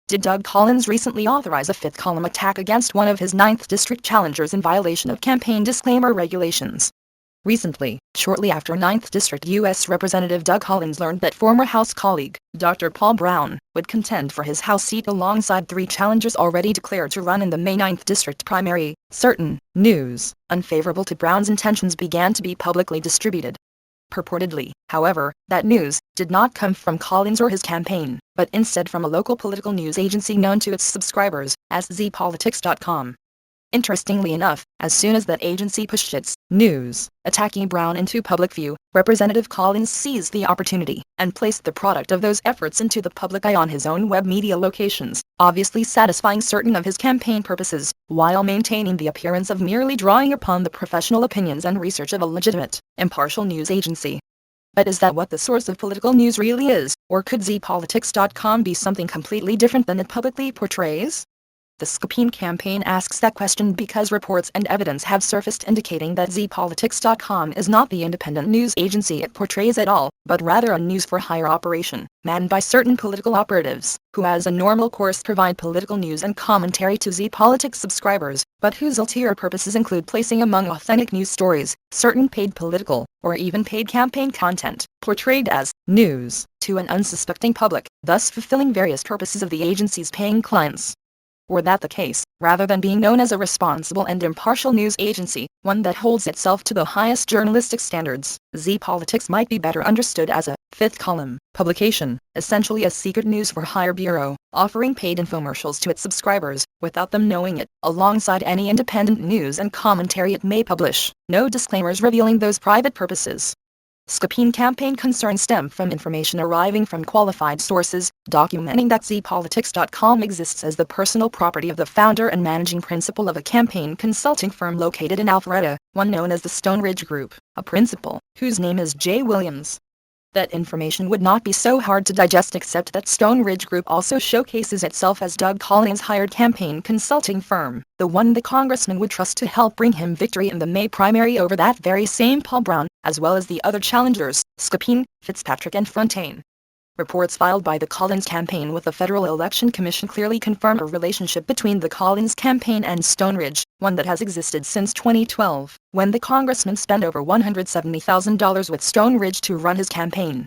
did Doug Collins recently authorize a fifth column attack against one of his 9th District challengers in violation of campaign disclaimer regulations. Recently, shortly after 9th District U.S. Representative Doug Collins learned that former House colleague, Dr. Paul Brown, would contend for his House seat alongside 3 challengers already declared to run in the May 9th District primary, certain news unfavorable to Brown's intentions began to be publicly distributed. Purportedly, however, that news did not come from Collins or his campaign, but instead from a local political news agency known to its subscribers as zpolitics.com. Interestingly enough, as soon as that agency pushed its news attacking Brown into public view, Representative Collins seized the opportunity and placed the product of those efforts into the public eye on his own web media locations, obviously satisfying certain of his campaign purposes, while maintaining the appearance of merely drawing upon the professional opinions and research of a legitimate, impartial news agency. But is that what the source of political news really is, or could zpolitics.com be something completely different than it publicly portrays? The Scupin Campaign asks that question because reports and evidence have surfaced indicating that zpolitics.com is not the independent news agency it portrays at all, but rather a news-for-hire operation, manned by certain political operatives, who as a normal course provide political news and commentary to zPolitics subscribers, but whose ulterior purposes include placing among authentic news stories, certain paid political, or even paid campaign content, portrayed as news, to an unsuspecting public, thus fulfilling various purposes of the agency's paying clients. Were that the case, rather than being known as a responsible and impartial news agency, one that holds itself to the highest journalistic standards, zPolitics might be better understood as a fifth column publication, essentially a secret news-for-hire bureau, offering paid infomercials to its subscribers, without them knowing it, alongside any independent news and commentary it may publish, no disclaimers revealing those private purposes. Scupin Campaign concerns stem from information arriving from qualified sources, documenting that zpolitics.com exists as the personal property of the founder and managing principal of a campaign consulting firm located in Alpharetta, one known as the Stone Ridge Group, a principal, whose name is Jay Williams. That information would not be so hard to digest except that Stone Ridge Group also showcases itself as Doug Collins' hired campaign consulting firm, the one the congressman would trust to help bring him victory in the May primary over that very same Paul Brown, as well as the other challengers, Scupin, Fitzpatrick and Fontaine. Reports filed by the Collins campaign with the Federal Election Commission clearly confirm a relationship between the Collins campaign and Stone Ridge, one that has existed since 2012, when the congressman spent over $170,000 with Stone Ridge to run his campaign.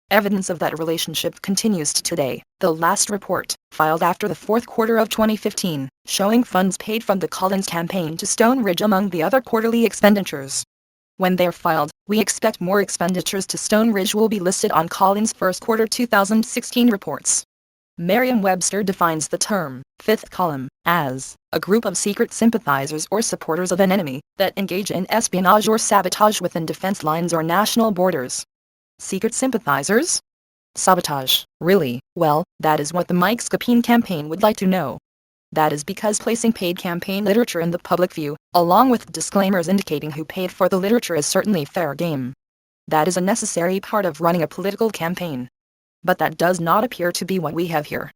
Evidence of that relationship continues to today, the last report, filed after the fourth quarter of 2015, showing funds paid from the Collins campaign to Stone Ridge among the other quarterly expenditures. When they're filed, we expect more expenditures to Stone Ridge will be listed on Collins' first quarter 2016 reports. Merriam-Webster defines the term, fifth column, as a group of secret sympathizers or supporters of an enemy that engage in espionage or sabotage within defense lines or national borders. Secret sympathizers? Sabotage, really? Well, that is what the Mike Scupin campaign would like to know. That is because placing paid campaign literature in the public view, along with disclaimers indicating who paid for the literature, is certainly fair game. That is a necessary part of running a political campaign. But that does not appear to be what we have here.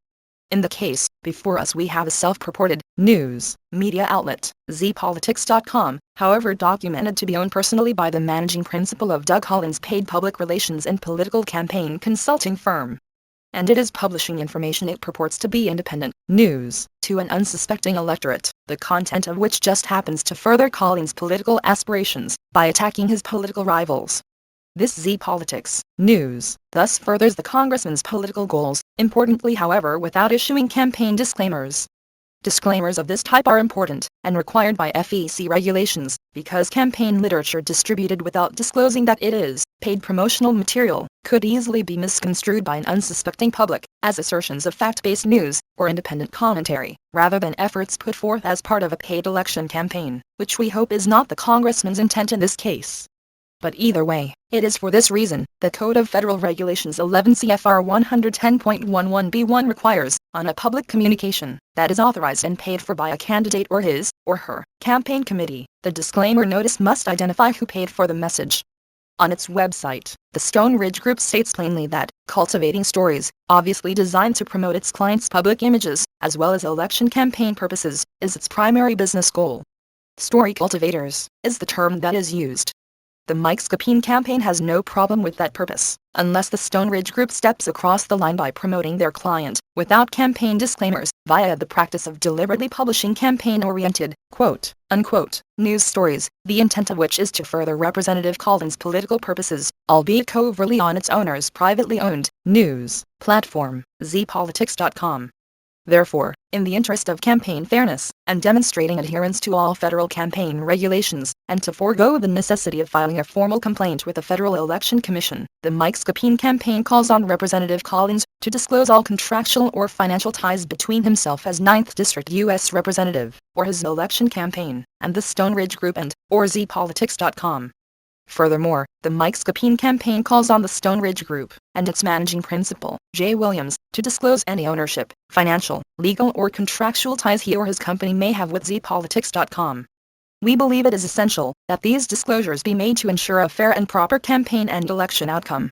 In the case before us, we have a self-purported news media outlet, zpolitics.com, however documented to be owned personally by the managing principal of Doug Collins' paid public relations and political campaign consulting firm. And it is publishing information it purports to be independent news to an unsuspecting electorate, the content of which just happens to further Collins' political aspirations by attacking his political rivals. This zPolitics news thus furthers the congressman's political goals, importantly however without issuing campaign disclaimers. Disclaimers of this type are important and required by FEC regulations, because campaign literature distributed without disclosing that it is paid promotional material could easily be misconstrued by an unsuspecting public as assertions of fact-based news or independent commentary, rather than efforts put forth as part of a paid election campaign, which we hope is not the congressman's intent in this case. But either way, it is for this reason, the Code of Federal Regulations 11 CFR 110.11b1 requires, on a public communication that is authorized and paid for by a candidate or his, or her, campaign committee, the disclaimer notice must identify who paid for the message. On its website, the Stone Ridge Group states plainly that cultivating stories, obviously designed to promote its clients' public images, as well as election campaign purposes, is its primary business goal. Story cultivators is the term that is used. the Mike Scupin Campaign has no problem with that purpose, unless the Stone Ridge Group steps across the line by promoting their client, without campaign disclaimers, via the practice of deliberately publishing campaign-oriented, quote-unquote, news stories, the intent of which is to further Representative Collins' political purposes, albeit covertly on its owner's privately owned news platform, zpolitics.com. Therefore, in the interest of campaign fairness, and demonstrating adherence to all federal campaign regulations, and to forego the necessity of filing a formal complaint with the Federal Election Commission, the Mike Scupin Campaign calls on Representative Collins to disclose all contractual or financial ties between himself as 9th District U.S. Representative, or his election campaign, and the Stone Ridge Group or zpolitics.com. Furthermore, the Mike Scupin Campaign calls on the Stone Ridge Group and its managing principal, Jay Williams, to disclose any ownership, financial, legal or contractual ties he or his company may have with zpolitics.com. We believe it is essential that these disclosures be made to ensure a fair and proper campaign and election outcome.